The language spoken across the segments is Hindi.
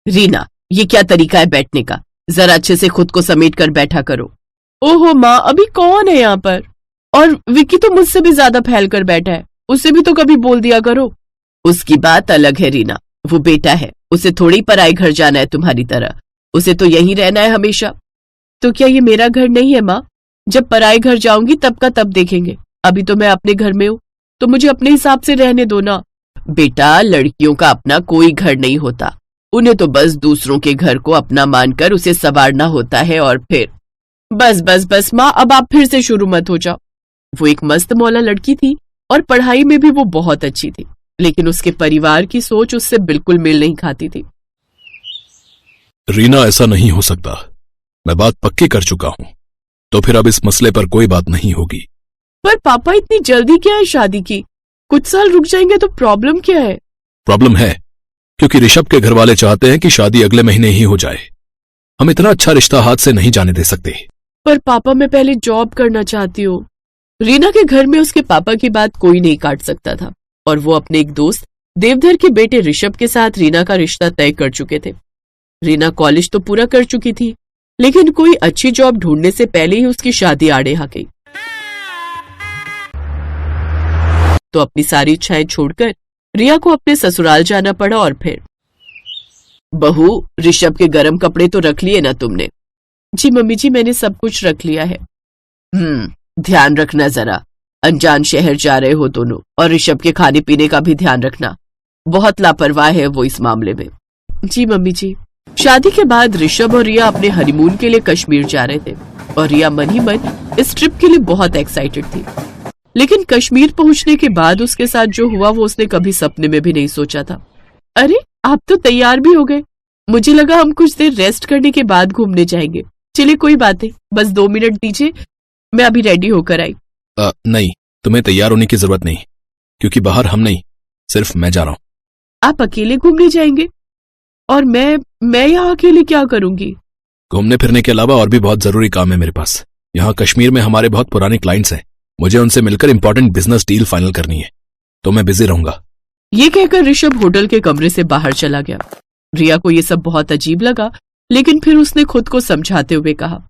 रीना, ये क्या तरीका है बैठने का? जरा अच्छे से खुद को समेट कर बैठा करो। ओहो माँ, अभी कौन है यहाँ पर? और विक्की तो मुझसे भी ज्यादा फैल कर बैठा है, उसे भी तो कभी बोल दिया करो। उसकी बात अलग है रीना, वो बेटा है, उसे थोड़ी पराए घर जाना है तुम्हारी तरह, उसे तो यहीं रहना है हमेशा। तो क्या ये मेरा घर नहीं है माँ? जब पराए घर जाऊंगी तब का तब देखेंगे, अभी तो मैं अपने घर में हूँ, तो मुझे अपने हिसाब से रहने दो ना। बेटा, लड़कियों का अपना कोई घर नहीं होता, उन्हें तो बस दूसरों के घर को अपना मानकर उसे संवारना होता है। और फिर बस बस बस माँ, अब आप फिर से शुरू मत हो जाओ। वो एक मस्त मौला लड़की थी और पढ़ाई में भी वो बहुत अच्छी थी, लेकिन उसके परिवार की सोच उससे बिल्कुल मेल नहीं खाती थी। रीना, ऐसा नहीं हो सकता, मैं बात पक्की कर चुका हूँ, तो फिर अब इस मसले पर कोई बात नहीं होगी। पर पापा, इतनी जल्दी क्या है शादी की? कुछ साल रुक जाएंगे तो प्रॉब्लम क्या है? प्रॉब्लम है, क्योंकि ऋषभ के घर वाले चाहते हैं कि शादी अगले महीने ही हो जाए। हम इतना अच्छा रिश्ता हाथ से नहीं जाने दे सकते। पर पापा, मैं पहले जॉब करना चाहती हूँ। रीना के घर में उसके पापा की बात कोई नहीं काट सकता था, और वो अपने एक दोस्त देवधर के बेटे ऋषभ के साथ रीना का रिश्ता तय कर चुके थे। रीना कॉलेज तो पूरा कर चुकी थी, लेकिन कोई अच्छी जॉब ढूंढने से पहले ही उसकी शादी आड़े आ गई। तो अपनी सारी इच्छाएं छोड़कर रिया को अपने ससुराल जाना पड़ा। और फिर बहू, ऋषभ के गर्म कपड़े तो रख लिए ना तुमने? जी मम्मी जी, मैंने सब कुछ रख लिया है। ध्यान रखना जरा, अनजान शहर जा रहे हो दोनों, और ऋषभ के खाने पीने का भी ध्यान रखना, बहुत लापरवाह है वो इस मामले में। जी मम्मी जी। शादी के बाद ऋषभ और रिया अपने हनीमून के लिए कश्मीर जा रहे थे, और रिया मन ही मन इस ट्रिप के लिए बहुत एक्साइटेड थी। लेकिन कश्मीर पहुंचने के बाद उसके साथ जो हुआ वो उसने कभी सपने में भी नहीं सोचा था। अरे, आप तो तैयार भी हो गए, मुझे लगा हम कुछ देर रेस्ट करने के बाद घूमने जाएंगे। चलिए कोई बात नहीं, बस 2 मिनट दीजिए, मैं अभी रेडी होकर आई। नहीं, तुम्हें तैयार होने की जरूरत नहीं, क्योंकि बाहर हम नहीं, सिर्फ मैं जा रहा हूँ। आप अकेले घूमने जाएंगे? और मैं यहाँ अकेले क्या करूंगी? घूमने फिरने के अलावा और भी बहुत जरूरी काम है मेरे पास। यहाँ कश्मीर में हमारे बहुत पुराने क्लाइंट्स हैं, मुझे उनसे मिलकर इंपॉर्टेंट बिजनेस डील फाइनल करनी है, तो मैं बिजी रहूंगा। ये कहकर ऋषभ होटल के कमरे से बाहर चला गया। रिया को ये सब बहुत अजीब लगा, लेकिन फिर उसने खुद को समझाते हुए कहा,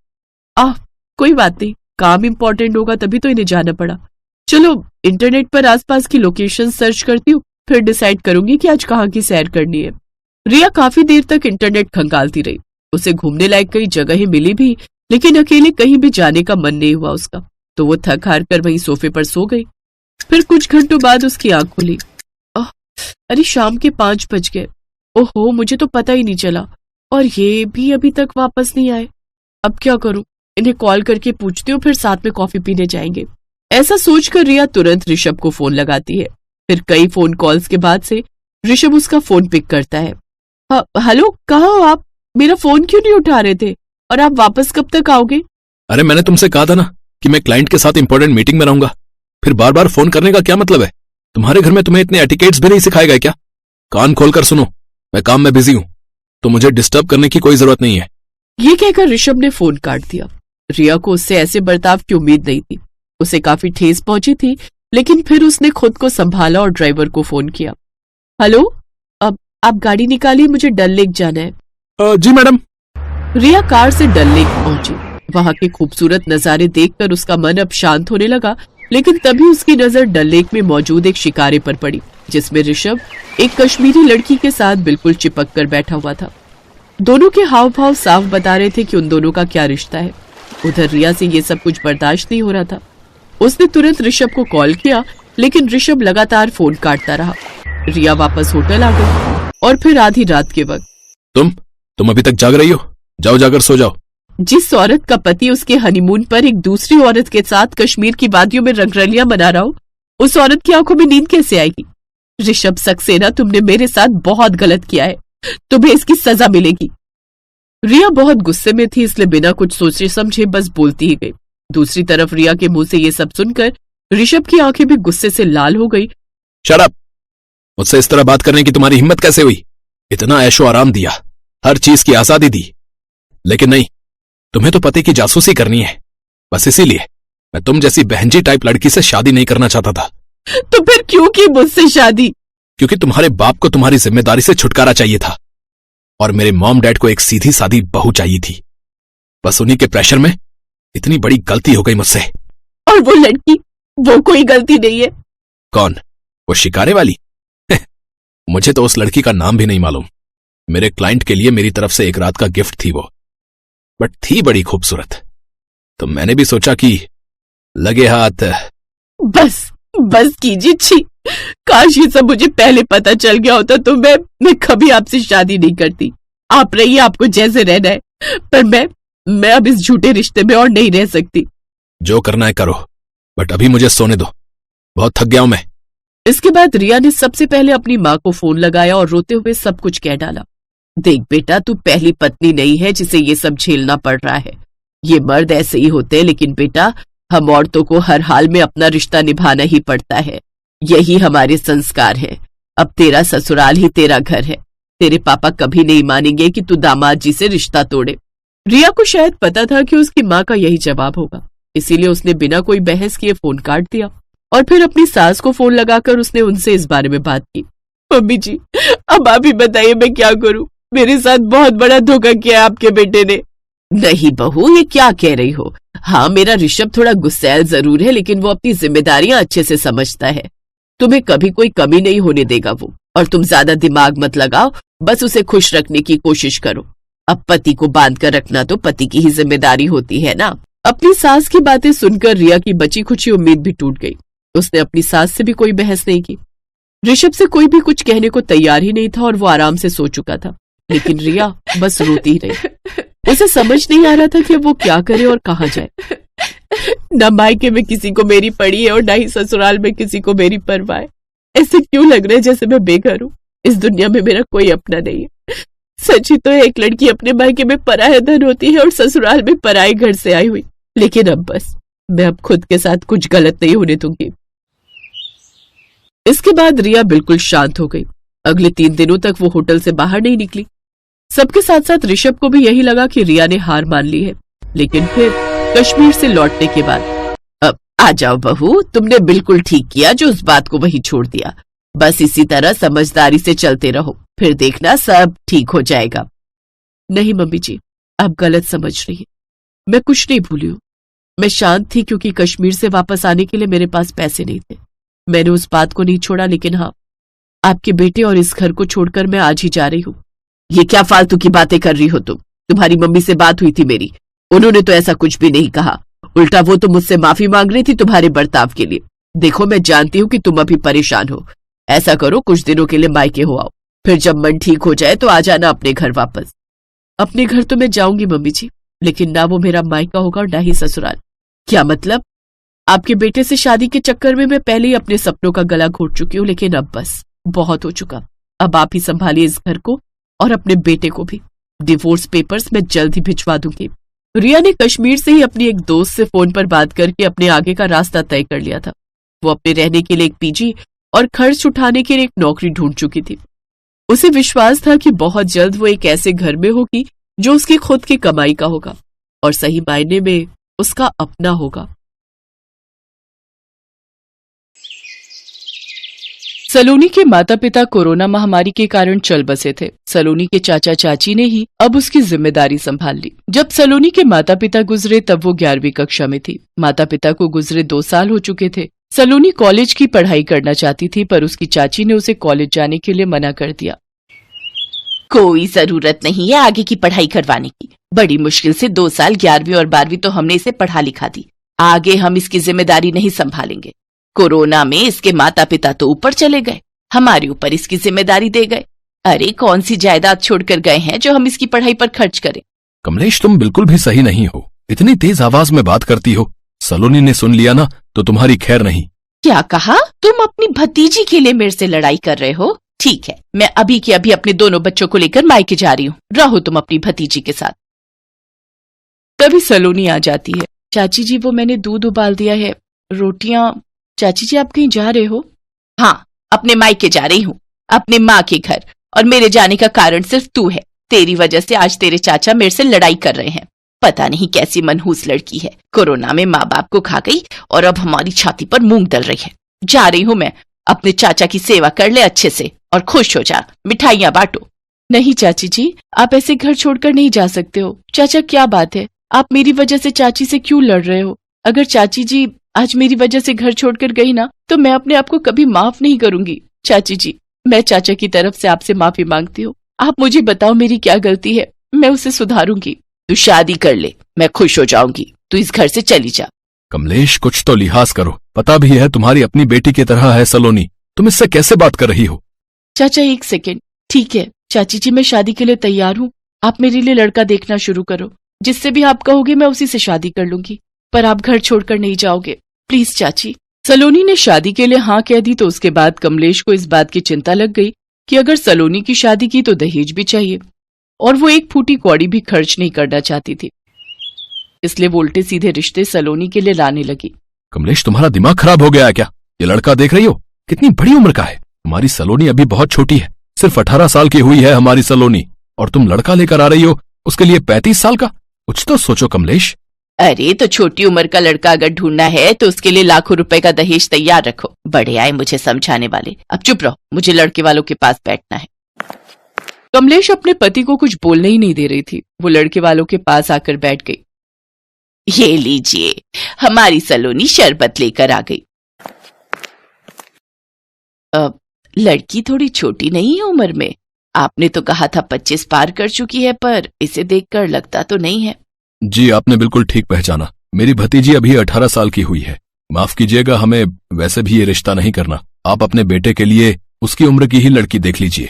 कोई बात नहीं, काम इंपॉर्टेंट होगा तभी तो इन्हें जाना पड़ा। चलो इंटरनेट पर आसपास की लोकेशन सर्च करती हूँ, फिर डिसाइड करूंगी कि आज कहाँ की सैर करनी है। रिया काफी देर तक इंटरनेट खंगालती रही, उसे घूमने लायक कई जगहें मिली भी, लेकिन अकेले कहीं भी जाने का मन नहीं हुआ उसका, तो वो थक हार कर वहीं सोफे पर सो गई। फिर कुछ घंटों बाद उसकी आंख खुली। अरे, शाम के 5 बज गए। ओहो, मुझे तो पता ही नहीं चला, और ये भी अभी तक वापस नहीं आए। अब क्या करूं? इन्हें कॉल करके पूछती हूँ, फिर साथ में कॉफी पीने जाएंगे। ऐसा सोचकर रिया तुरंत ऋषभ को फोन लगाती है। फिर कई फोन कॉल्स के बाद से ऋषभ उसका फोन पिक करता है। हेलो, कहाँ हो आप? मेरा फोन क्यों नहीं उठा रहे थे, और आप वापस कब तक आओगे? अरे, मैंने तुमसे कहा था ना कि मैं क्लाइंट के साथ इंपॉर्टेंट मीटिंग में रहूंगा, फिर बार बार फोन करने का क्या मतलब है? तुम्हारे घर में तुम्हें इतने एटिकेट्स भी नहीं सिखाए गए क्या? कान खोलकर सुनो, मैं काम में बिजी हूँ, तो मुझे डिस्टर्ब करने की कोई जरूरत नहीं है। ये कहकर ऋषभ ने फोन काट दिया। रिया को उससे ऐसे बर्ताव की उम्मीद नहीं थी, उसे काफी ठेस पहुंची थी, लेकिन फिर उसने खुद को संभाला और ड्राइवर को फोन किया। हेलो, अब आप गाड़ी निकालिए, मुझे डल लेक जाना है। जी मैडम। रिया कार से डल लेक पहुंची। वहां के खूबसूरत नजारे देखकर उसका मन अब शांत होने लगा, लेकिन तभी उसकी नजर डल लेक में मौजूद एक शिकारे पर पड़ी, जिसमें ऋषभ एक कश्मीरी लड़की के साथ बिल्कुल चिपक कर बैठा हुआ था। दोनों के हाव भाव साफ बता रहे थे कि उन दोनों का क्या रिश्ता है। उधर रिया से ये सब कुछ बर्दाश्त नहीं हो रहा था। उसने तुरंत ऋषभ को कॉल किया, लेकिन ऋषभ लगातार फोन काटता रहा। रिया वापस होटल आ गई, और फिर आधी रात के वक्त, तुम अभी तक जाग रही हो? जाओ, जाकर सो जाओ। जिस औरत का पति उसके हनीमून पर एक दूसरी औरत के साथ कश्मीर की वादियों में रंगरलियां मना रहा हो, उस औरत की आंखों में नींद कैसे आएगी? ऋषभ सक्सेना, तुमने मेरे साथ बहुत गलत किया है, तुम्हें इसकी सजा मिलेगी। रिया बहुत गुस्से में थी, इसलिए बिना कुछ सोचे समझे बस बोलती ही गई। दूसरी तरफ रिया के मुंह से ये सब सुनकर ऋषभ की आंखें भी गुस्से से लाल हो गई। Shut up! मुझसे इस तरह बात करने की तुम्हारी हिम्मत कैसे हुई? इतना ऐशो आराम दिया, हर चीज की आजादी दी, लेकिन नहीं, तुम्हें तो पति की जासूसी करनी है। बस इसीलिए मैं तुम जैसी बहनजी टाइप लड़की से शादी नहीं करना चाहता था। तो फिर क्यों की मुझसे शादी? क्योंकि तुम्हारे बाप को तुम्हारी जिम्मेदारी से छुटकारा चाहिए था, और मेरे मॉम डैड को एक सीधी सादी बहू चाहिए थी। बस उन्हीं के प्रेशर में इतनी बड़ी गलती हो गई मुझसे। और वो लड़की, वो कोई गलती नहीं है। कौन? वो शिकारे वाली? मुझे तो उस लड़की का नाम भी नहीं मालूम। मेरे क्लाइंट के लिए मेरी तरफ से एक रात का गिफ्ट थी वो, बट थी बड़ी खूबसूरत। तो मैंने भी सोचा कि लगे हाथ। बस कीजिए। छी, काश ये सब मुझे पहले पता चल गया होता तो मैं कभी आपसे शादी नहीं करती। आप रहिए, आपको जैसे रहना है, पर मैं अब इस झूठे रिश्ते में और नहीं रह सकती। जो करना है करो, बट अभी मुझे सोने दो, बहुत थक गया हूं मैं। इसके बाद रिया ने सबसे पहले अपनी माँ को फोन लगाया और रोते हुए सब कुछ कह डाला। देख बेटा, तू पहली पत्नी नहीं है जिसे ये सब झेलना पड़ रहा है। ये मर्द ऐसे ही होते हैं, लेकिन बेटा हम औरतों को हर हाल में अपना रिश्ता निभाना ही पड़ता है। यही हमारे संस्कार है। अब तेरा ससुराल ही तेरा घर है। तेरे पापा कभी नहीं मानेंगे कि तू दामाद जी से रिश्ता तोड़े। रिया को शायद पता था कि उसकी माँ का यही जवाब होगा, इसीलिए उसने बिना कोई बहस किए फोन काट दिया और फिर अपनी सास को फोन लगाकर उसने उनसे इस बारे में बात की। मम्मी जी, अब आप ही बताइए मैं क्या करूं? मेरे साथ बहुत बड़ा धोखा किया है आपके बेटे ने। नहीं बहू, ये क्या कह रही हो? हाँ, मेरा ऋषभ थोड़ा गुस्सैल जरूर है, लेकिन वो अपनी जिम्मेदारियां अच्छे से समझता है। तुम्हें कभी कोई कमी नहीं होने देगा वो। और तुम ज्यादा दिमाग मत लगाओ, बस उसे खुश रखने की कोशिश करो। अब पति को बांध कर रखना तो पति की ही जिम्मेदारी होती है ना। अपनी सास की बातें सुनकर रिया की बची खुची उम्मीद भी टूट गई। उसने अपनी सास से भी कोई बहस नहीं की। ऋषभ से कोई भी कुछ कहने को तैयार ही नहीं था और वो आराम से सो चुका था, लेकिन रिया बस रोती ही रही। उसे समझ नहीं आ रहा था कि अब वो क्या करे और कहाँ जाए। न मायके में किसी को मेरी पड़ी है और न ही ससुराल में किसी को मेरी परवाह है। ऐसे क्यों लग रहा है जैसे मैं बेघर हूँ। इस दुनिया में मेरा कोई अपना नहीं है। सच ही तो है, एक लड़की अपने मायके में पराया धन होती है और ससुराल में पराए घर से आई हुई। लेकिन अब बस, मैं अब खुद के साथ कुछ गलत नहीं होने दूंगी। इसके बाद रिया बिल्कुल शांत हो गई। अगले 3 दिनों तक वो होटल से बाहर नहीं निकली। सबके साथ साथ ऋषभ को भी यही लगा कि रिया ने हार मान ली है। लेकिन फिर कश्मीर से लौटने के बाद, अब आ जाओ बहू, तुमने बिल्कुल ठीक किया जो उस बात को वही छोड़ दिया। बस इसी तरह समझदारी से चलते रहो, फिर देखना सब ठीक हो जाएगा। नहीं मम्मी जी, आप गलत समझ रही है। मैं कुछ नहीं भूली हूँ। मैं शांत थी क्योंकि कश्मीर से वापस आने के लिए मेरे पास पैसे नहीं थे। मैंने उस बात को नहीं छोड़ा, लेकिन हाँ, आपके बेटे और इस घर को छोड़कर मैं आज ही जा रही हूँ। ये क्या फालतू की बातें कर रही हो तुम? तुम्हारी मम्मी से बात हुई थी मेरी, उन्होंने तो ऐसा कुछ भी नहीं कहा। उल्टा वो तो मुझसे माफी मांग रही थी तुम्हारे बर्ताव के लिए। देखो, मैं जानती हूँ कि तुम अभी परेशान हो। ऐसा करो, कुछ दिनों के लिए मायके हो आओ, फिर जब मन ठीक हो जाए तो आ जाना अपने घर वापस। अपने घर तो मैं जाऊंगी मम्मी जी, लेकिन ना वो मेरा मायका होगा और ना ही ससुराल। क्या मतलब? आपके बेटे से शादी के चक्कर में मैं पहले ही अपने सपनों का गला घोट चुकी हूँ, लेकिन अब बस बहुत हो चुका। अब आप ही संभालिए इस घर को और अपने बेटे को भी। डिवोर्स पेपर्स मैं जल्द ही भिजवा दूंगी। रिया ने कश्मीर से ही अपनी एक दोस्त से फोन पर बात करके अपने आगे का रास्ता तय कर लिया था। वो अपने रहने के लिए एक पीजी और खर्च उठाने के लिए एक नौकरी ढूंढ चुकी थी। उसे विश्वास था कि बहुत जल्द वो एक ऐसे घर में होगी जो उसकी खुद की कमाई का होगा और सही मायने में उसका अपना होगा। सलोनी के माता पिता कोरोना महामारी के कारण चल बसे थे। सलोनी के चाचा चाची ने ही अब उसकी जिम्मेदारी संभाल ली। जब सलोनी के माता पिता गुजरे तब वो 11वीं कक्षा में थी। माता पिता को गुजरे 2 साल हो चुके थे। सलोनी कॉलेज की पढ़ाई करना चाहती थी, पर उसकी चाची ने उसे कॉलेज जाने के लिए मना कर दिया। कोई जरूरत नहीं है आगे की पढ़ाई करवाने की। बड़ी मुश्किल से 2 साल 11वीं और 12वीं तो हमने इसे पढ़ा लिखा दी। आगे हम इसकी जिम्मेदारी नहीं संभालेंगे। कोरोना में इसके माता पिता तो ऊपर चले गए, हमारे ऊपर इसकी जिम्मेदारी दे गए। अरे कौन सी जायदाद छोड़कर गए हैं जो हम इसकी पढ़ाई पर खर्च करें। कमलेश, तुम बिल्कुल भी सही नहीं हो। इतनी तेज आवाज में बात करती हो। सलोनी ने सुन लिया ना तो तुम्हारी खैर नहीं। क्या कहा? तुम अपनी भतीजी के लिए मेरे से लड़ाई कर रहे हो? ठीक है, मैं अभी के अभी अपने दोनों बच्चों को लेकर मायके जा रही हूँ। रहो तुम अपनी भतीजी के साथ। तभी सलोनी आ जाती है। चाची जी, वो मैंने दूध उबाल दिया है, रोटियां। चाची जी, आप कहीं जा रहे हो? हाँ, अपने मायके जा रही हूँ, अपने माँ के घर। और मेरे जाने का कारण सिर्फ तू है। तेरी वजह से आज तेरे चाचा मेरे से लड़ाई कर रहे हैं। पता नहीं कैसी मनहूस लड़की है, कोरोना में माँ बाप को खा गई और अब हमारी छाती पर मूंग डल रही है। जा रही हूँ मैं। अपने चाचा की सेवा कर ले अच्छे से और खुश हो जा, मिठाइयां बांटो। नहीं चाची जी, आप ऐसे घर छोड़कर नहीं जा सकते हो। चाचा क्या बात है, आप मेरी वजह से चाची से क्यों लड़ रहे हो? अगर चाची जी आज मेरी वजह से घर छोड़कर गई ना तो मैं अपने आप को कभी माफ नहीं करूंगी। चाची जी, मैं चाचा की तरफ से आपसे माफी मांगती हूँ। आप मुझे बताओ मेरी क्या गलती है, मैं उसे सुधारूंगी। तू शादी कर ले, मैं खुश हो जाऊंगी। तू इस घर से चली जा। कमलेश, कुछ तो लिहाज करो। पता भी है तुम्हारी अपनी बेटी की तरह है सलोनी, तुम इससे कैसे बात कर रही हो? चाचा एक सेकेंड। ठीक है चाची जी, मैं शादी के लिए तैयार हूँ। आप मेरे लिए लड़का देखना शुरू करो, जिससे भी आप कहोगे मैं उसी से शादी कर लूंगी, पर आप घर छोड़कर नहीं जाओगे, प्लीज चाची। सलोनी ने शादी के लिए हाँ कह दी तो उसके बाद कमलेश को इस बात की चिंता लग गई कि अगर सलोनी की शादी की तो दहेज भी चाहिए, और वो एक फूटी कौड़ी भी खर्च नहीं करना चाहती थी। इसलिए वो उल्टे सीधे रिश्ते सलोनी के लिए लाने लगी। कमलेश, तुम्हारा दिमाग खराब हो गया है क्या? ये लड़का देख रही हो, कितनी बड़ी उम्र का है। हमारी सलोनी अभी बहुत छोटी है, सिर्फ 18 साल की हुई है हमारी सलोनी, और तुम लड़का लेकर आ रही हो, उसके लिए 35 साल का। कुछ तो सोचो कमलेश। अरे तो छोटी उम्र का लड़का अगर ढूंढना है तो उसके लिए लाखों रुपए का दहेज तैयार रखो। बड़े आए मुझे समझाने वाले। अब चुप रहो, मुझे लड़के वालों के पास बैठना है। कमलेश अपने पति को कुछ बोलने ही नहीं दे रही थी। वो लड़के वालों के पास आकर बैठ गई। ये लीजिए, हमारी सलोनी शरबत लेकर आ गई। लड़की थोड़ी छोटी नहीं है उम्र में? आपने तो कहा था 25 पार कर चुकी है, पर इसे देखकर लगता तो नहीं है। जी, आपने बिल्कुल ठीक पहचाना। मेरी भतीजी अभी 18 साल की हुई है। माफ कीजिएगा, हमें वैसे भी ये रिश्ता नहीं करना। आप अपने बेटे के लिए उसकी उम्र की ही लड़की देख लीजिए।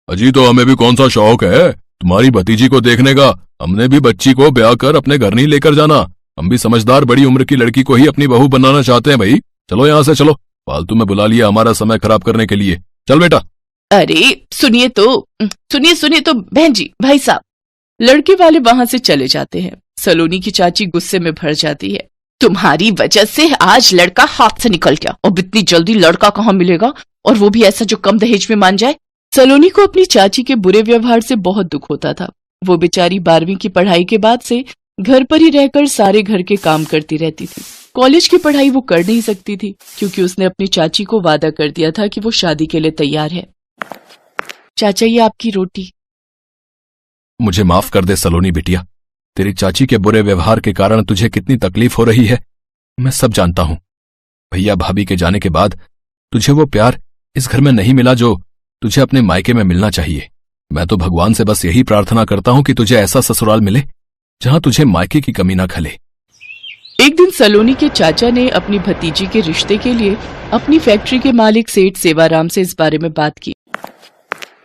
अजी, तो हमें भी कौन सा शौक है तुम्हारी भतीजी को देखने का? हमने भी बच्ची को ब्याह कर अपने घर नहीं लेकर जाना। हम भी समझदार बड़ी उम्र की लड़की को ही अपनी बहू बनाना चाहते हैं। भाई चलो यहाँ से चलो, फालतू में बुला लिया हमारा समय खराब करने के लिए। चल बेटा। अरे सुनिए तो बहन जी, भाई साहब। लड़के वाले वहां से चले जाते हैं। सलोनी की चाची गुस्से में भर जाती है। तुम्हारी वजह से आज लड़का हाथ से निकल गया, अब इतनी जल्दी लड़का कहाँ मिलेगा, और वो भी ऐसा जो कम दहेज में मान जाए। सलोनी को अपनी चाची के बुरे व्यवहार से बहुत दुख होता था। वो बेचारी 12वीं की पढ़ाई के बाद से घर पर ही रहकर सारे घर के काम करती रहती थी। कॉलेज की पढ़ाई वो कर नहीं सकती थी, क्योंकि उसने अपनी चाची को वादा कर दिया था कि वो शादी के लिए तैयार है। चाचा, ये आपकी रोटी। मुझे माफ कर दे सलोनी बिटिया, तेरी चाची के बुरे व्यवहार के कारण तुझे कितनी तकलीफ हो रही है मैं सब जानता हूं। भैया भाभी के जाने के बाद तुझे वो प्यार इस घर में नहीं मिला जो तुझे अपने मायके में मिलना चाहिए। मैं तो भगवान से बस यही प्रार्थना करता हूं कि तुझे ऐसा ससुराल मिले जहां तुझे मायके की कमी ना खले। एक दिन सलोनी के चाचा ने अपनी भतीजी के रिश्ते के लिए अपनी फैक्ट्री के मालिक सेठ सेवाराम से इस बारे में बात की।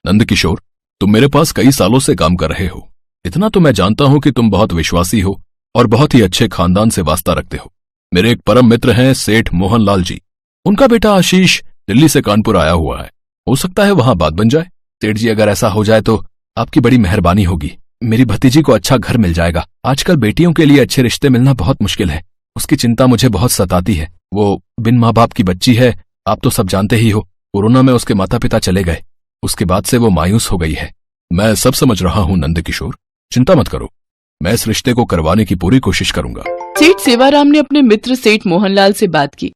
नंद किशोर, तुम मेरे पास कई सालों से काम कर रहे हो। इतना तो मैं जानता हूं कि तुम बहुत विश्वासी हो और बहुत ही अच्छे खानदान से वास्ता रखते हो। मेरे एक परम मित्र हैं सेठ मोहनलाल जी, उनका बेटा आशीष दिल्ली से कानपुर आया हुआ है। हो सकता है वहां बात बन जाए। सेठ जी, अगर ऐसा हो जाए तो आपकी बड़ी मेहरबानी होगी। मेरी भतीजी को अच्छा घर मिल जाएगा। आजकल बेटियों के लिए अच्छे रिश्ते मिलना बहुत मुश्किल है। उसकी चिंता मुझे बहुत सताती है। वो बिन माँ बाप की बच्ची है, आप तो सब जानते ही हो। कोरोना में उसके माता पिता चले गए, उसके बाद से वो मायूस हो गई है। मैं सब समझ रहा हूं नंद किशोर, चिंता मत करो, मैं इस रिश्ते को करवाने की पूरी कोशिश करूंगा। सेठ सेवाराम ने अपने मित्र सेठ मोहनलाल से बात की।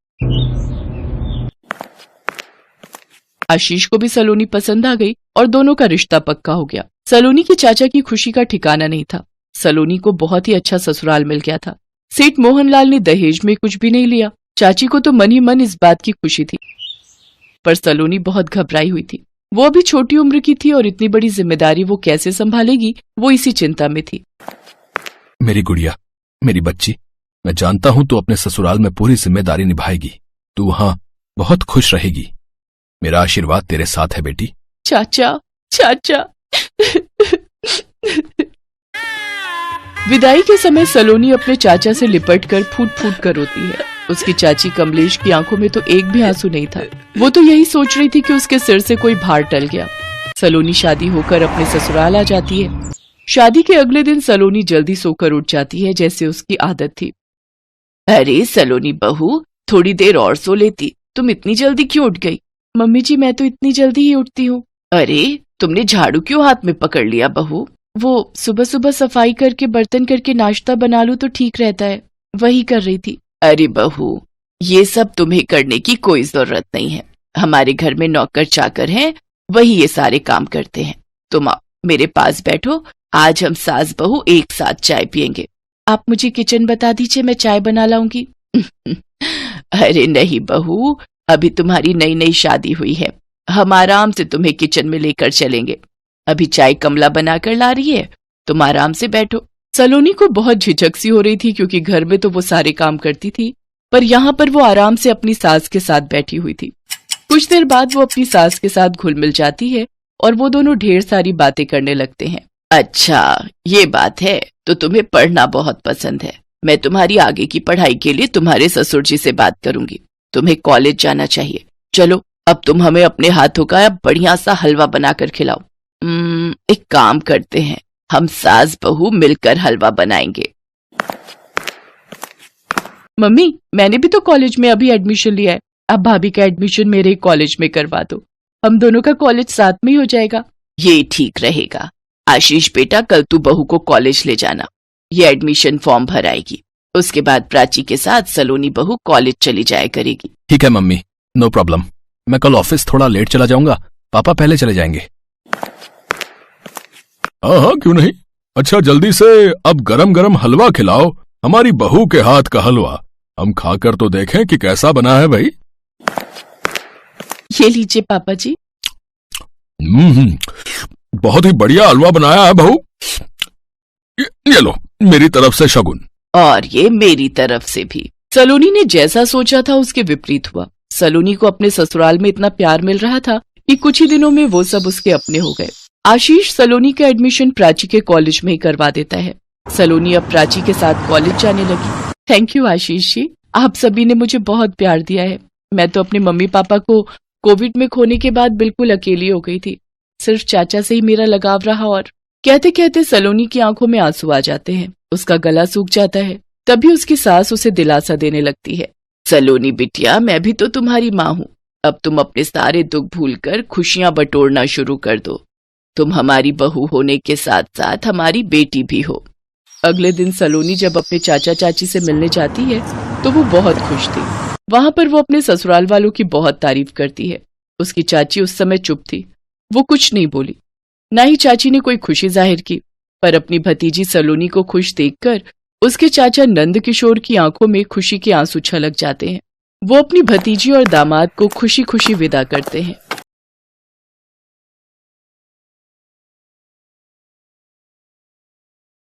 आशीष को भी सलोनी पसंद आ गई और दोनों का रिश्ता पक्का हो गया। सलोनी के चाचा की खुशी का ठिकाना नहीं था। सलोनी को बहुत ही अच्छा ससुराल मिल गया था। सेठ मोहनलाल ने दहेज में कुछ भी नहीं लिया। चाची को तो मन ही मन इस बात की खुशी थी, पर सलोनी बहुत घबराई हुई थी। वो अभी छोटी उम्र की थी और इतनी बड़ी जिम्मेदारी वो कैसे संभालेगी, वो इसी चिंता में थी। मेरी गुड़िया, मेरी बच्ची, मैं जानता हूं तू अपने ससुराल में पूरी जिम्मेदारी निभाएगी। तू वहां बहुत खुश रहेगी। मेरा आशीर्वाद तेरे साथ है बेटी। चाचा, चाचा। विदाई के समय सलोनी अपने चाचा से लिपट कर फूट फूट कर रोती है। उसकी चाची कमलेश की आंखों में तो एक भी आंसू नहीं था। वो तो यही सोच रही थी कि उसके सिर से कोई भार टल गया। सलोनी शादी होकर अपने ससुराल आ जाती है। शादी के अगले दिन सलोनी जल्दी सोकर उठ जाती है, जैसे उसकी आदत थी। अरे सलोनी बहू, थोड़ी देर और सो लेती, तुम इतनी जल्दी क्यों उठ गई? मम्मी जी, मैं तो इतनी जल्दी ही उठती हूँ। अरे तुमने झाड़ू क्यों हाथ में पकड़ लिया बहू? वो सुबह सुबह सफाई करके बर्तन करके नाश्ता बना लूं तो ठीक रहता है, वही कर रही थी। अरे बहू, ये सब तुम्हें करने की कोई जरूरत नहीं है। हमारे घर में नौकर चाकर हैं, वही ये सारे काम करते हैं। तुम आओ, मेरे पास बैठो, आज हम सास बहू एक साथ चाय पियेंगे। आप मुझे किचन बता दीजिए, मैं चाय बना लाऊंगी। अरे नहीं बहू, अभी तुम्हारी नई नई शादी हुई है, हम आराम से तुम्हें किचन में लेकर चलेंगे। अभी चाय कमला बनाकर ला रही है, तुम आराम से बैठो। सलोनी को बहुत झिझक सी हो रही थी क्योंकि घर में तो वो सारे काम करती थी, पर यहाँ पर वो आराम से अपनी सास के साथ बैठी हुई थी। कुछ देर बाद वो अपनी सास के साथ घुल मिल जाती है और वो दोनों ढेर सारी बातें करने लगते हैं। अच्छा ये बात है, तो तुम्हें पढ़ना बहुत पसंद है। मैं तुम्हारी आगे की पढ़ाई के लिए तुम्हारे ससुर जी से बात करूंगी, तुम्हें कॉलेज जाना चाहिए। चलो अब तुम हमें अपने हाथों का बढ़िया सा हलवा बनाकर खिलाओ। एक काम करते हैं, हम सास बहू मिलकर हलवा बनाएंगे। मम्मी मैंने भी तो कॉलेज में अभी एडमिशन लिया है, अब भाभी का एडमिशन मेरे कॉलेज में करवा दो, हम दोनों का कॉलेज साथ में ही हो जाएगा। ये ठीक रहेगा। आशीष बेटा, कल तू बहू को कॉलेज ले जाना, ये एडमिशन फॉर्म भर आएगी। उसके बाद प्राची के साथ सलोनी बहू कॉलेज चली जाया करेगी। ठीक है मम्मी, नो प्रॉब्लम। मैं कल ऑफिस थोड़ा लेट चला जाऊंगा, पापा पहले चले जाएंगे। हाँ क्यों नहीं। अच्छा जल्दी से अब गरम गरम हलवा खिलाओ, हमारी बहू के हाथ का हलवा। हम खाकर तो देखें कि कैसा बना है भाई। ये लीजिए पापा जी। बहुत ही बढ़िया हलवा बनाया है बहू। ये लो मेरी तरफ से शगुन। और ये मेरी तरफ से भी। सलोनी ने जैसा सोचा था उसके विपरीत हुआ। सलोनी को अपने ससुराल में इतना प्यार मिल रहा था कि कुछ ही दिनों में वो सब उसके अपने हो गए। आशीष सलोनी का एडमिशन प्राची के कॉलेज में ही करवा देता है। सलोनी अब प्राची के साथ कॉलेज जाने लगी। थैंक यू आशीष जी, आप सभी ने मुझे बहुत प्यार दिया है। मैं तो अपने मम्मी पापा को कोविड में खोने के बाद बिल्कुल अकेली हो गई थी, सिर्फ चाचा से ही मेरा लगाव रहा। और कहते कहते सलोनी की आंखों में आंसू आ जाते हैं, उसका गला सूख जाता है। तभी उसकी सास उसे दिलासा देने लगती है। सलोनी बिटिया, मैं भी तो तुम्हारी माँ हूँ, अब तुम अपने सारे दुख भूलकर खुशियां बटोरना शुरू कर दो। तुम हमारी बहू होने के साथ साथ हमारी बेटी भी हो। अगले दिन सलोनी जब अपने चाचा चाची से मिलने जाती है तो वो बहुत खुश थी। वहां पर वो अपने ससुराल वालों की बहुत तारीफ करती है। उसकी चाची उस समय चुप थी, वो कुछ नहीं बोली, ना ही चाची ने कोई खुशी जाहिर की। पर अपनी भतीजी सलोनी को खुश देखकर उसके चाचा नंद किशोर की आंखों में खुशी के आंसू छलक जाते हैं। वो अपनी भतीजी और दामाद को खुशी खुशी विदा करते हैं।